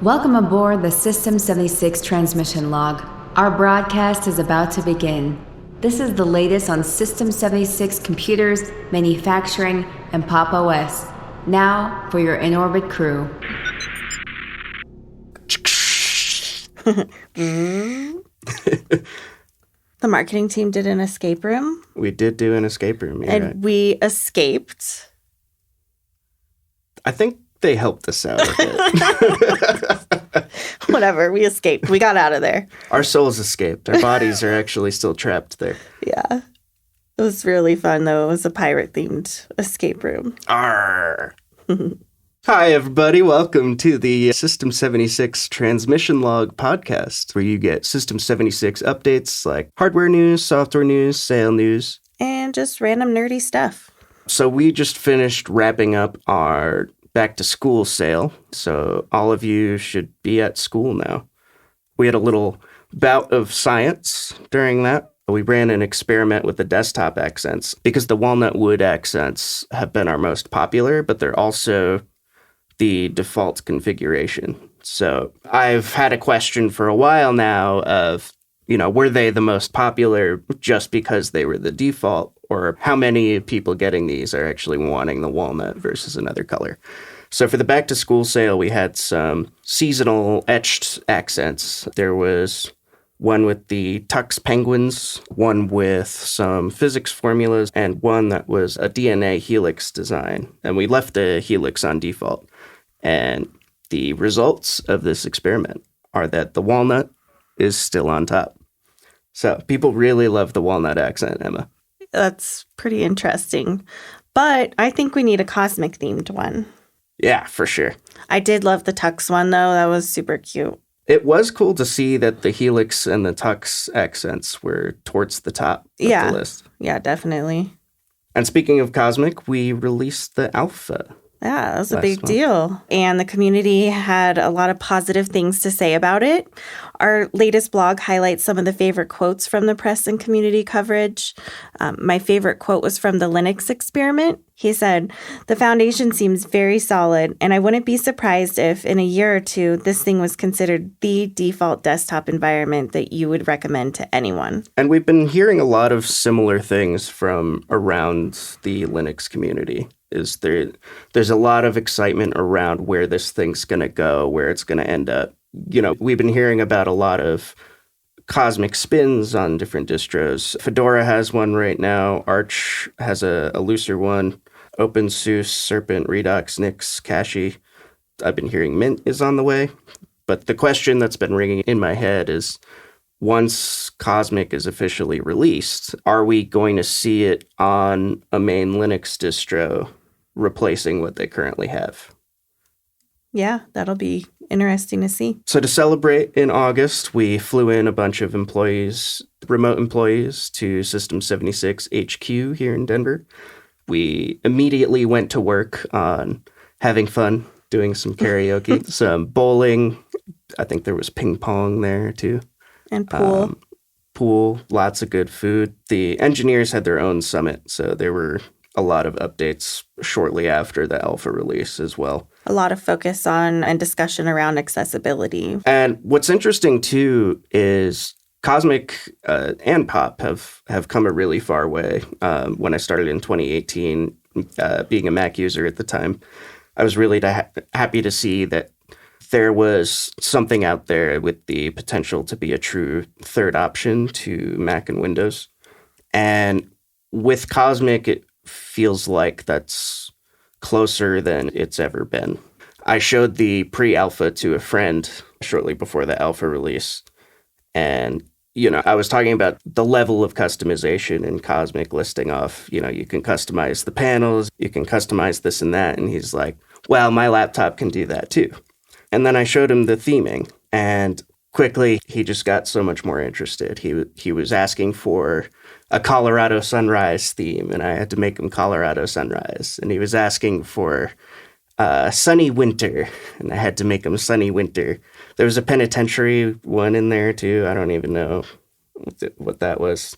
Welcome aboard the System76 transmission log. Our broadcast is about to begin. This is the latest on System76 computers, manufacturing, and Pop! OS. Now for your in-orbit crew. The marketing team did an escape room. We did do an escape room, and right. We escaped. I think they helped us out a bit. Whatever, we escaped. We got out of there. Our souls escaped. Our bodies are actually still trapped there. Yeah. It was really fun, though. It was a pirate-themed escape room. Arr! Hi, everybody. Welcome to the System76 Transmission Log podcast, where you get System76 updates like hardware news, software news, sale news. And just random nerdy stuff. So we just finished wrapping up our back-to-school sale, so all of you should be at school now. We had a little bout of science during that. We ran an experiment with the desktop accents because the walnut wood accents have been our most popular, but they're also the default configuration. So I've had a question for a while now of, were they the most popular just because they were the default, or how many people getting these are actually wanting the walnut versus another color? So for the back to school sale, we had some seasonal etched accents. There was one with the Tux penguins, one with some physics formulas, and one that was a DNA helix design. And we left the helix on default. And the results of this experiment are that the walnut is still on top. So people really love the walnut accent, Emma. That's pretty interesting. But I think we need a cosmic themed one. Yeah, for sure. I did love the Tux one, though. That was super cute. It was cool to see that the helix and the Tux accents were towards the top of the list. Yeah, definitely. And speaking of cosmic, we released the alpha. Yeah, that was a big deal. And the community had a lot of positive things to say about it. Our latest blog highlights some of the favorite quotes from the press and community coverage. My favorite quote was from the Linux experiment. He said, "The foundation seems very solid, and I wouldn't be surprised if in a year or two, this thing was considered the default desktop environment that you would recommend to anyone." And we've been hearing a lot of similar things from around the Linux community. There's a lot of excitement around where this thing's going to go, where it's going to end up. We've been hearing about a lot of cosmic spins on different distros. Fedora has one right now. Arch has a looser one. OpenSUSE, Serpent, Redux, Nix, Cache. I've been hearing Mint is on the way. But the question that's been ringing in my head is, once Cosmic is officially released, are we going to see it on a main Linux distro replacing what they currently have? Yeah, that'll be interesting to see. So to celebrate in August, we flew in a bunch of employees, remote employees, to System76 HQ here in Denver. We immediately went to work on having fun, doing some karaoke, some bowling. I think there was ping pong there too. And pool. Pool, lots of good food. The engineers had their own summit, so there were a lot of updates shortly after the alpha release as well. A lot of focus on and discussion around accessibility. And what's interesting, too, is Cosmic and Pop have come a really far way. When I started in 2018, being a Mac user at the time, I was really happy to see that there was something out there with the potential to be a true third option to Mac and Windows. And with Cosmic, it feels like that's closer than it's ever been. I showed the pre-alpha to a friend shortly before the alpha release. And, I was talking about the level of customization in Cosmic, listing off, you can customize the panels, you can customize this and that. And he's like, well, my laptop can do that too. And then I showed him the theming, and quickly he just got so much more interested. He was asking for a Colorado sunrise theme, and I had to make him Colorado sunrise. And he was asking for sunny winter, and I had to make him sunny winter. There was a penitentiary one in there too. I don't even know what that was.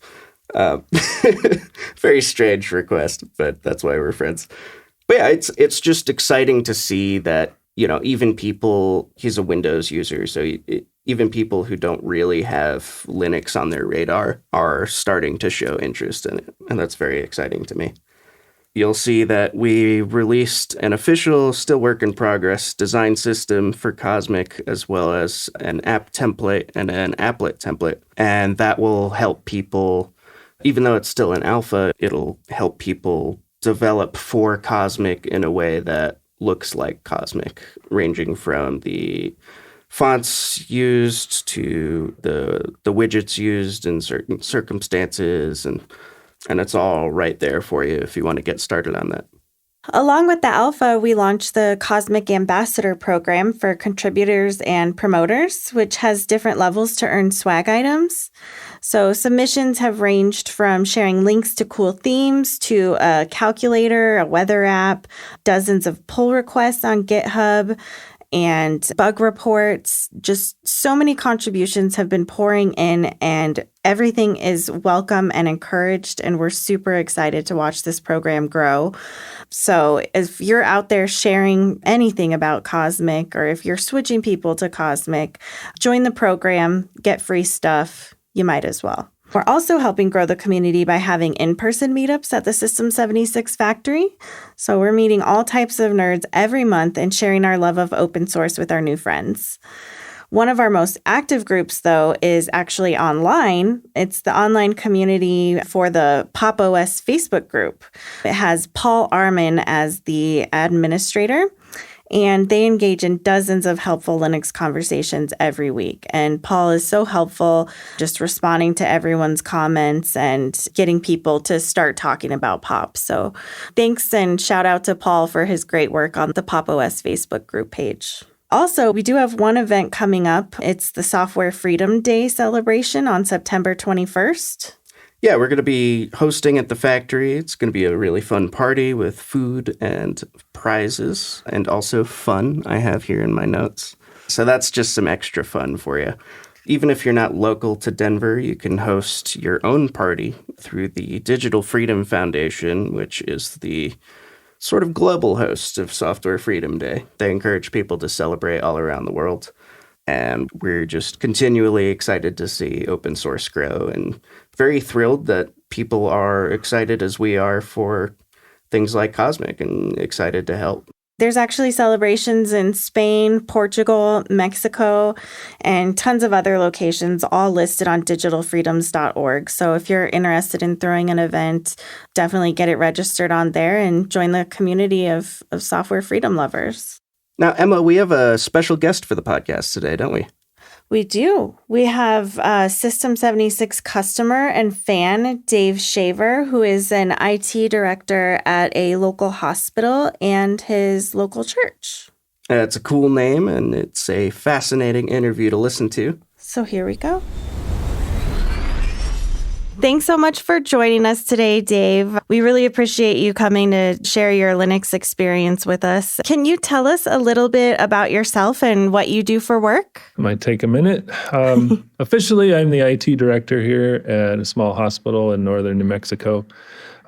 Very strange request, but that's why we're friends. But yeah, it's just exciting to see that even people, he's a Windows user, so even people who don't really have Linux on their radar are starting to show interest in it. And that's very exciting to me. You'll see that we released an official, still work in progress, design system for Cosmic, as well as an app template and an applet template. And that will help people, even though it's still in alpha, it'll help people develop for Cosmic in a way that looks like Cosmic, ranging from the fonts used to the widgets used in certain circumstances, and it's all right there for you if you want to get started on that. Along with the alpha, we launched the Cosmic Ambassador program for contributors and promoters, which has different levels to earn swag items. So submissions have ranged from sharing links to cool themes to a calculator, a weather app, dozens of pull requests on GitHub, and bug reports. Just so many contributions have been pouring in, and everything is welcome and encouraged, and we're super excited to watch this program grow. So if you're out there sharing anything about Cosmic, or if you're switching people to Cosmic, join the program, get free stuff. You might as well. We're also helping grow the community by having in-person meetups at the System76 factory. So we're meeting all types of nerds every month and sharing our love of open source with our new friends. One of our most active groups, though, is actually online. It's the online community for the Pop! OS Facebook group. It has Paul Arman as the administrator, and they engage in dozens of helpful Linux conversations every week. And Paul is so helpful, just responding to everyone's comments and getting people to start talking about Pop. So thanks and shout out to Paul for his great work on the Pop! OS Facebook group page. Also, we do have one event coming up. It's the Software Freedom Day celebration on September 21st. Yeah, we're going to be hosting at the factory. It's going to be a really fun party with food and prizes and also fun, I have here in my notes. So that's just some extra fun for you. Even if you're not local to Denver, you can host your own party through the Digital Freedom Foundation, which is the sort of global host of Software Freedom Day. They encourage people to celebrate all around the world. And we're just continually excited to see open source grow, and very thrilled that people are excited as we are for things like Cosmic, and excited to help. There's actually celebrations in Spain, Portugal, Mexico, and tons of other locations, all listed on digitalfreedoms.org. So if you're interested in throwing an event, definitely get it registered on there and join the community of software freedom lovers. Now, Emma, we have a special guest for the podcast today, don't we? We do. We have System76 customer and fan, Dave Shaver, who is an IT director at a local hospital and his local church. It's a cool name, and it's a fascinating interview to listen to. So here we go. Thanks so much for joining us today, Dave. We really appreciate you coming to share your Linux experience with us. Can you tell us a little bit about yourself and what you do for work? Might take a minute. Officially, I'm the IT director here at a small hospital in northern New Mexico.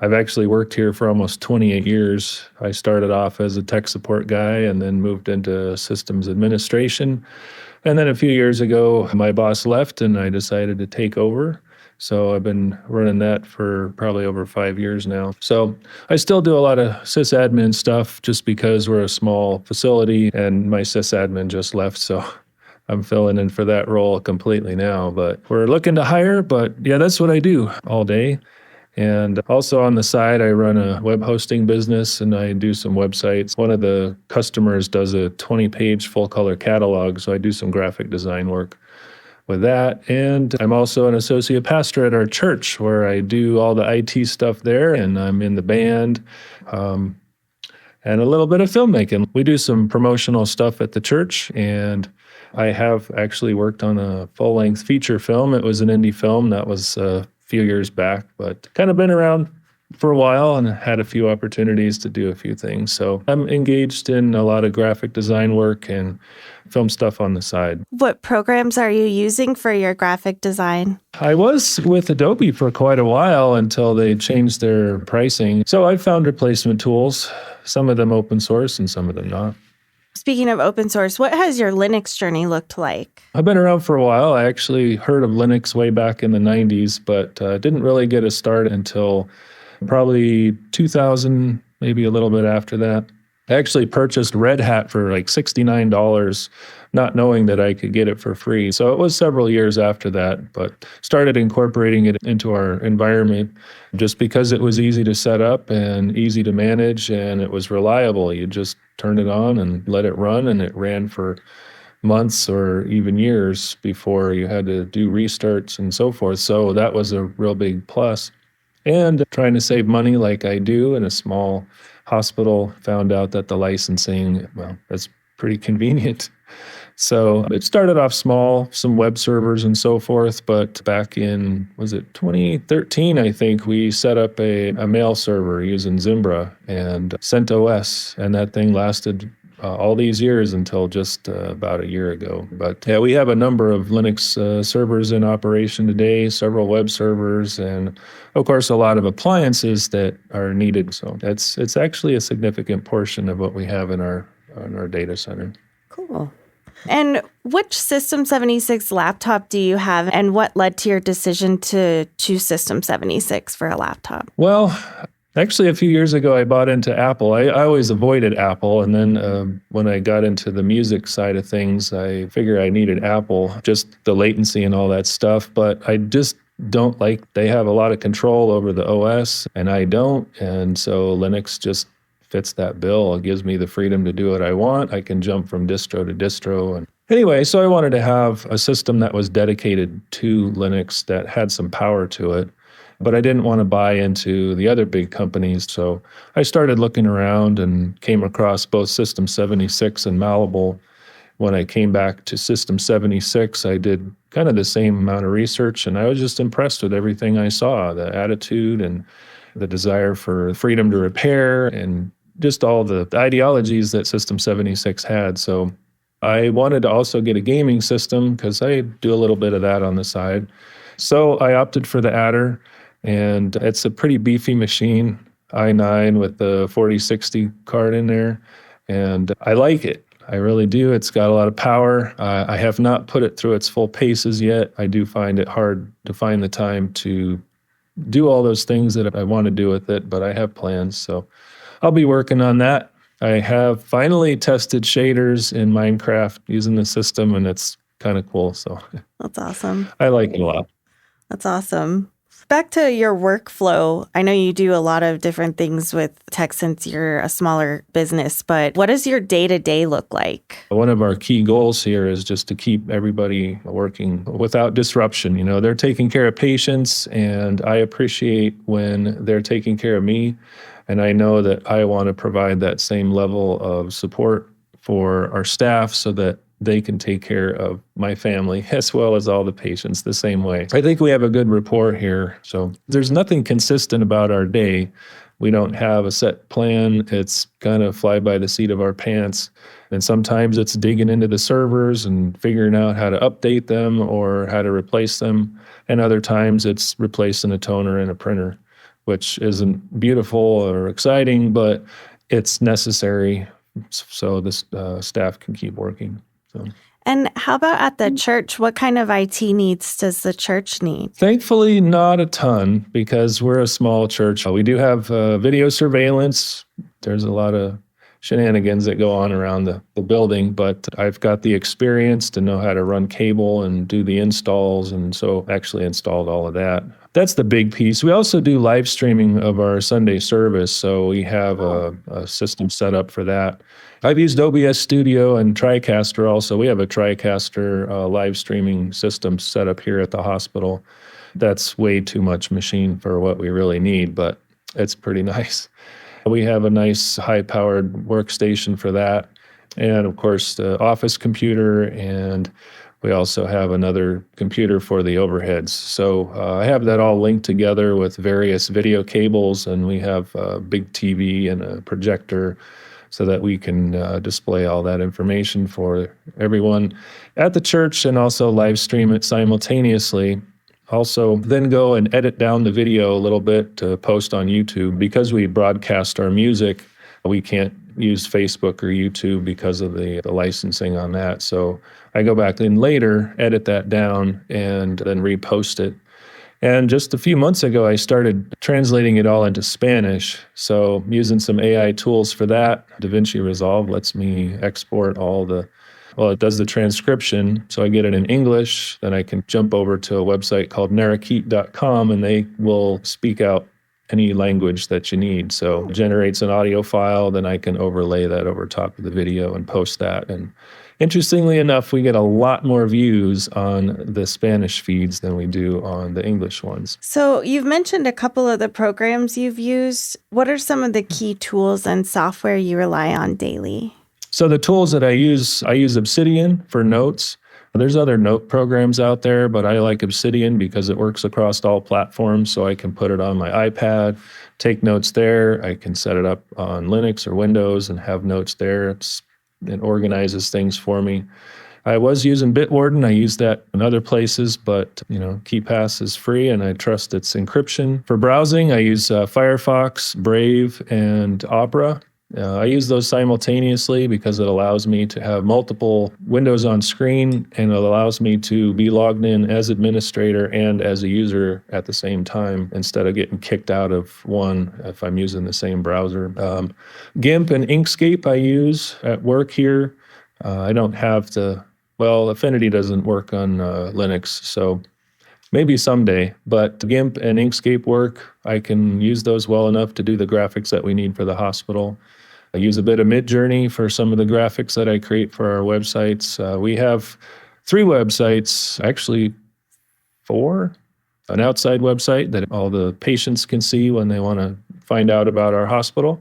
I've actually worked here for almost 28 years. I started off as a tech support guy and then moved into systems administration. And then a few years ago, my boss left and I decided to take over. So I've been running that for probably over 5 years now. So I still do a lot of Sys Admin stuff just because we're a small facility and my Sys Admin just left. So I'm filling in for that role completely now. But we're looking to hire, but yeah, that's what I do all day. And also on the side, I run a web hosting business and I do some websites. One of the customers does a 20-page full-color catalog, so I do some graphic design work with that. And I'm also an associate pastor at our church where I do all the IT stuff there, and I'm in the band and a little bit of filmmaking. We do some promotional stuff at the church, and I have actually worked on a full-length feature film. It was an indie film that was a few years back, but kind of been around for a while and had a few opportunities to do a few things. So I'm engaged in a lot of graphic design work and film stuff on the side. What programs are you using for your graphic design? I was with Adobe for quite a while until they changed their pricing. So I found replacement tools, some of them open source and some of them not. Speaking of open source, what has your Linux journey looked like? I've been around for a while. I actually heard of Linux way back in the 90s, but didn't really get a start until probably 2000, maybe a little bit after that. I actually purchased Red Hat for like $69, not knowing that I could get it for free. So it was several years after that, but started incorporating it into our environment just because it was easy to set up and easy to manage, and it was reliable. You just turned it on and let it run, and it ran for months or even years before you had to do restarts and so forth. So that was a real big plus. And trying to save money like I do in a small hospital, found out that the licensing, well, that's pretty convenient. So it started off small, some web servers and so forth, but back in, was it 2013, I think, we set up a mail server using Zimbra and CentOS, and that thing lasted all these years until just about a year ago. But yeah, we have a number of Linux servers in operation today, several web servers, and of course, a lot of appliances that are needed. So it's actually a significant portion of what we have in our data center. Cool. And which System76 laptop do you have, and what led to your decision to choose System76 for a laptop? Well, actually, a few years ago, I bought into Apple. I always avoided Apple, and then when I got into the music side of things, I figured I needed Apple, just the latency and all that stuff, but I just don't like, they have a lot of control over the OS, and I don't, and so Linux just fits that bill. It gives me the freedom to do what I want. I can jump from distro to distro. And anyway, so I wanted to have a system that was dedicated to Linux that had some power to it, but I didn't want to buy into the other big companies. So I started looking around and came across both System76 and Malleable. When I came back to System76, I did kind of the same amount of research, and I was just impressed with everything I saw, the attitude and the desire for freedom to repair and just all the ideologies that System76 had. So I wanted to also get a gaming system because I do a little bit of that on the side. So I opted for the Adder, and it's a pretty beefy machine, i9 with the 4060 card in there, and I like it. I really do. It's got a lot of power. I have not put it through its full paces yet. I do find it hard to find the time to do all those things that I want to do with it, but I have plans, so I'll be working on that. I have finally tested shaders in Minecraft using the system, and it's kind of cool, so That's awesome. I like it a lot. That's awesome. Back to your workflow, I know you do a lot of different things with tech since you're a smaller business, but what does your day-to-day look like? One of our key goals here is just to keep everybody working without disruption. You know, they're taking care of patients, and I appreciate when they're taking care of me, and I know that I want to provide that same level of support for our staff so that they can take care of my family as well as all the patients the same way. I think we have a good rapport here. So there's nothing consistent about our day. We don't have a set plan. It's kind of fly by the seat of our pants. And sometimes it's digging into the servers and figuring out how to update them or how to replace them. And other times it's replacing a toner and a printer, which isn't beautiful or exciting, but it's necessary so the staff can keep working. So. And how about at the church? What kind of IT needs does the church need? Thankfully, not a ton because we're a small church. We do have video surveillance. There's a lot of shenanigans that go on around the building, but I've got the experience to know how to run cable and do the installs, and so actually installed all of that. That's the big piece. We also do live streaming of our Sunday service, so we have a system set up for that. I've used OBS Studio and TriCaster also. We have a TriCaster live streaming system set up here at the hospital. That's way too much machine for what we really need, but it's pretty nice. We have a nice high-powered workstation for that. And of course, the office computer, and we also have another computer for the overheads. So I have that all linked together with various video cables, and we have a big TV and a projector so that we can display all that information for everyone at the church and also live stream it simultaneously. Also, then go and edit down the video a little bit to post on YouTube. Because we broadcast our music, we can't use Facebook or YouTube because of the licensing on that. So I go back in later, edit that down, and then repost it. And just a few months ago, I started translating it all into Spanish. So using some AI tools for that. DaVinci Resolve lets me export it does the transcription. So I get it in English. Then I can jump over to a website called narakit.com, and they will speak out any language that you need. So it generates an audio file, then I can overlay that over top of the video and post that. And interestingly enough, we get a lot more views on the Spanish feeds than we do on the English ones. So you've mentioned a couple of the programs you've used. What are some of the key tools and software you rely on daily? So the tools that I use Obsidian for notes. There's other note programs out there, but I like Obsidian because it works across all platforms. So I can put it on my iPad, take notes there. I can set it up on Linux or Windows and have notes there. It organizes things for me. I was using Bitwarden. I use that in other places, but KeePass is free and I trust its encryption. For browsing, I use Firefox, Brave, and Opera. I use those simultaneously because it allows me to have multiple windows on screen, and it allows me to be logged in as administrator and as a user at the same time instead of getting kicked out of one if I'm using the same browser. GIMP and Inkscape I use at work here. I don't have Affinity doesn't work on Linux, so maybe someday, but GIMP and Inkscape work. I can use those well enough to do the graphics that we need for the hospital. I use a bit of Midjourney for some of the graphics that I create for our websites. We have 3 websites, actually 4. An outside website that all the patients can see when they want to find out about our hospital.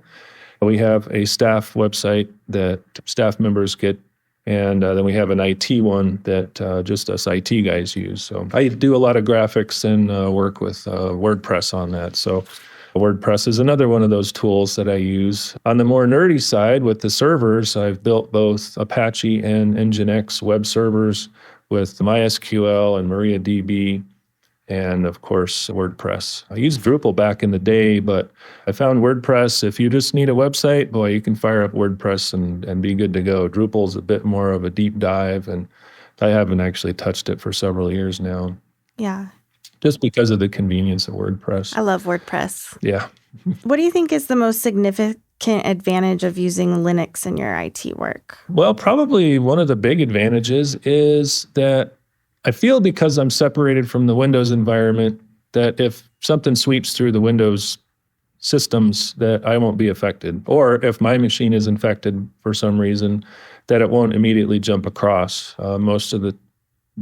We have a staff website that staff members get, and then we have an IT one that just us IT guys use. So I do a lot of graphics and work with WordPress on that. So WordPress is another one of those tools that I use. On the more nerdy side, with the servers, I've built both Apache and Nginx web servers with MySQL and MariaDB, and of course, WordPress. I used Drupal back in the day, but I found WordPress, if you just need a website, boy, you can fire up WordPress and be good to go. Drupal's a bit more of a deep dive, and I haven't actually touched it for several years now. Yeah. Just because of the convenience of WordPress. I love WordPress. Yeah. What do you think is the most significant advantage of using Linux in your IT work? Well, probably one of the big advantages is that I feel because I'm separated from the Windows environment that if something sweeps through the Windows systems that I won't be affected. Or if my machine is infected for some reason, that it won't immediately jump across. Most of the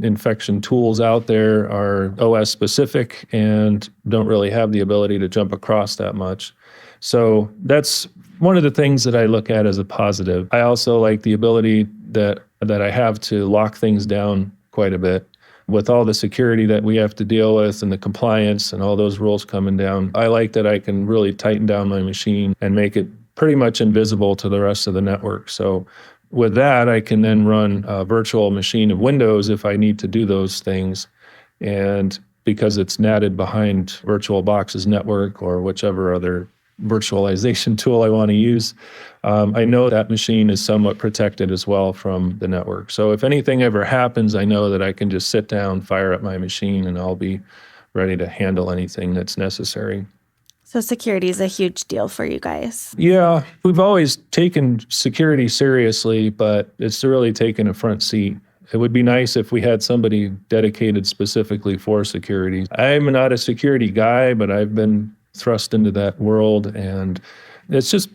infection tools out there are OS specific and don't really have the ability to jump across that much. So that's one of the things that I look at as a positive. I also like the ability that I have to lock things down quite a bit. With all the security that we have to deal with and the compliance and all those rules coming down, I like that I can really tighten down my machine and make it pretty much invisible to the rest of the network. So with that, I can then run a virtual machine of Windows if I need to do those things. And because it's natted behind VirtualBox's network or whichever other virtualization tool I want to use, I know that machine is somewhat protected as well from the network. So if anything ever happens, I know that I can just sit down, fire up my machine, and I'll be ready to handle anything that's necessary. So security is a huge deal for you guys. Yeah, we've always taken security seriously, but it's really taken a front seat. It would be nice if we had somebody dedicated specifically for security. I'm not a security guy, but I've been thrust into that world, and it's just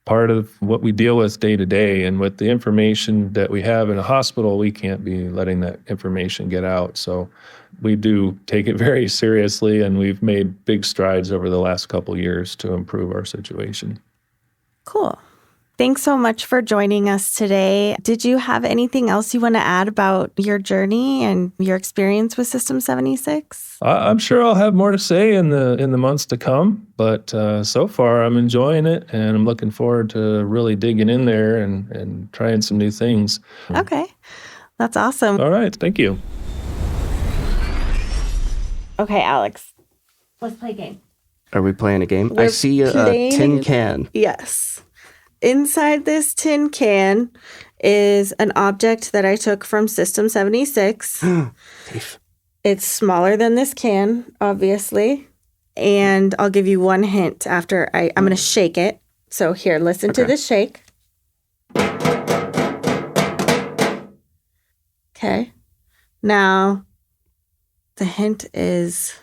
part of what we deal with day to day. And with the information that we have in a hospital, we can't be letting that information get out. So we do take it very seriously, and we've made big strides over the last couple of years to improve our situation. Cool. Thanks so much for joining us today. Did you have anything else you want to add about your journey and your experience with System76? I'm sure I'll have more to say in the months to come, but so far I'm enjoying it, and I'm looking forward to really digging in there and trying some new things. Okay, that's awesome. All right, thank you. Okay, Alex, let's play a game. Are we playing a game? We're I see a tin can. Yes. inside this tin can is an object that I took from System76. It's smaller than this can, obviously. And I'll give you one hint after I'm going to shake it. So here, listen to this shake. Okay. Now, the hint is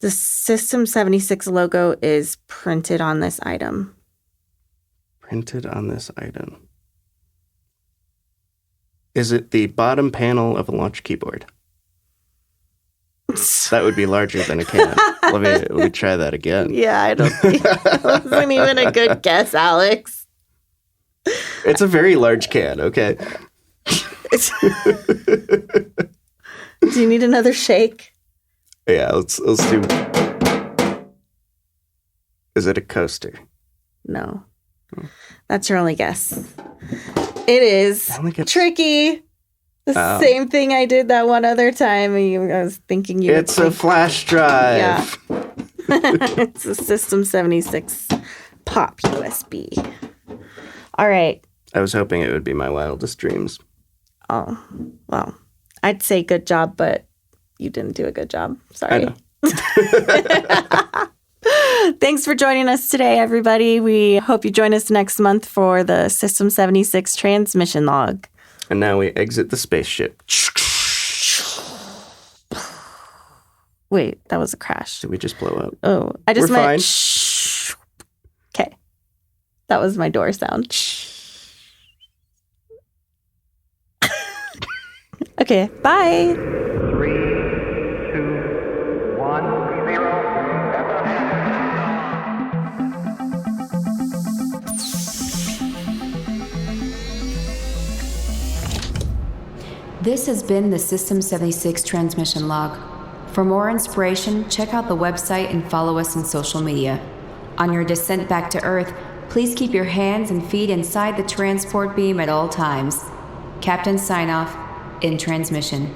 the System76 logo is printed on this item. Printed on this item. Is it the bottom panel of a launch keyboard? That would be larger than a can. Let me try that again. Yeah, I don't think that wasn't even a good guess, Alex. It's a very large can, okay? Do you need another shake? Yeah, let's do... Is it a coaster? No. That's your only guess. It is tricky. The same thing I did that one other time. I was thinking you. It's a flash drive. Yeah. It's a System76 Pop USB. All right. I was hoping it would be my wildest dreams. Oh, well, I'd say good job, but you didn't do a good job. Sorry. Thanks for joining us today, everybody. We hope you join us next month for the System76 transmission log. And now we exit the spaceship. Wait, that was a crash. Did we just blow up? Oh, I just We're meant fine. shh. Okay. That was my door sound. Okay, bye. 3, 2, 1, 0. This has been the System76 transmission log. For more inspiration, check out the website and follow us on social media. On your descent back to Earth, please keep your hands and feet inside the transport beam at all times. Captain sign off, in transmission.